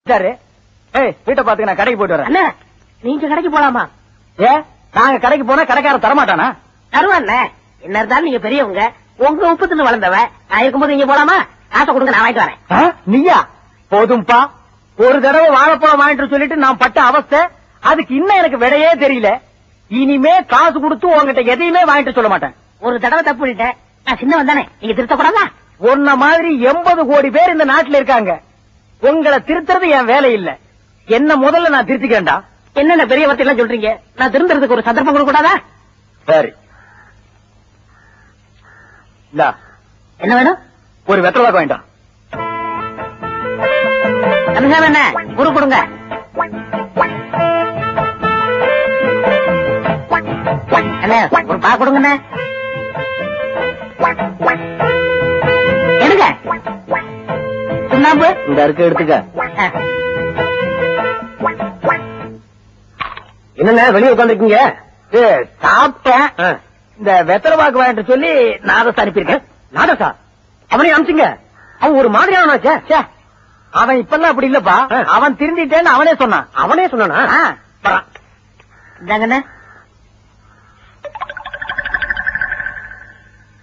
வீட்டை பாத்துக்க நான் கடைக்கு போயிட்டு வரேன். அண்ணா நீங்க கடைக்கு போலாமா? நாங்க கடைக்கு போனா கடைக்காரன் தரமாட்டானா? தருவாண்ணே. என்ன இருந்தாலும் நீங்க பெரியவங்க, உங்க உப்பு தின்னு வளர்ந்தவ. நான் இருக்கும்போது நீங்க போலாமா? காசை கொடுங்க, நான் வாங்கிட்டு வரேன். நீயா? போதும்பா. ஒரு தடவை வாழைப்பழம் வாங்கிட்டு சொல்லிட்டு நான் பட்ட அவஸ்தை, அதுக்கு இன்னும் எனக்கு விடையே தெரியல. இனிமே காசு கொடுத்து உங்ககிட்ட எதையுமே வாங்கிட்டு சொல்ல மாட்டேன். ஒரு தடவை தப்பு பண்ணிட்டேன், நான் சின்னவன் தானே, நீங்க திருத்தக்கூடாதா? உன்ன மாதிரி 80 கோடி பேர் இந்த நாட்டுல இருக்காங்க. உங்களை திருத்துறது என் வேலை இல்ல. என்ன முதல்ல நான் திருத்திக்கிறேன்டா. என்னென்ன பெரிய வார்த்தை எல்லாம் சொல்றீங்க? நான் திருந்துறதுக்கு ஒரு சந்தர்ப்பம் கொடுக்க கூடாதா? சரி, என்ன வேணும்? ஒரு வெத்தலை பாக்கு வேண்டாம். கமிஷன் என்ன குரு கொடுங்க. அண்ணே ஒரு பா கொடுங்கண்ணே. எடுங்க. சுண்ணாம்பு இந்த அறுக்க எடுத்துக்க. என்னண்ணே வெளியே உட்காந்துருக்கீங்க? சாப்பிட்டேன். இந்த வெத்தலை பாக்கு வாங்கிட்டு சொல்லி நாதஸ் அனுப்பியிருக்கேன். நாதஸா? அவனையும் அனுப்பிச்சுங்க. அவன் ஒரு மாதிரியானே. அவன் இப்பெல்லாம் அப்படி இல்லப்பா. அவன் திருந்திட்டேன்னு அவனே சொன்னான். அவனே சொன்னானா? இந்தாங்கண்ணே.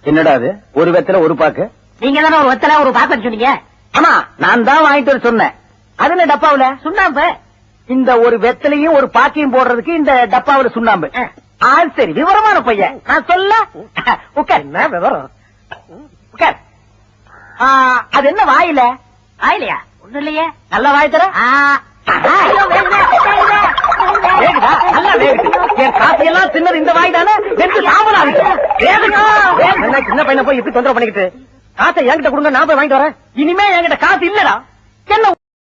என்னடா அது? ஒரு வெத்தலை ஒரு பாக்கு. நீங்க தானே ஒரு வெத்தலை ஒரு பாக்கு சொன்னீங்க. ஆமா, நான் தான் வாங்கிட்டு வர சொன்னேன். அதுல டப்பாவுல சுண்ணாம்பு. இந்த ஒரு வெத்தலையும் ஒரு பாக்கையும் போடுறதுக்கு இந்த டப்பாவுல சுண்ணாம்பு. சரி, விவரமான பையன். நான் சொல்ல உட்கார். என்ன விவரம்? உட்கார். அது என்ன வாயில? வாயிலையா? ஒண்ணு இல்லையே. நல்ல வாய் தர. வேகுதா? நல்லா வேகுது. என் காசு எல்லாம் தின்னது இந்த வாய் தானே. சின்ன பையனை போய் இப்படி தொந்தரவு பண்ணிக்கிட்டு காசை என்கிட்ட கொடுங்க, நான் போய் வாங்கிட்டு வரேன். இனிமே என்கிட்ட காசு இல்லடா. என்ன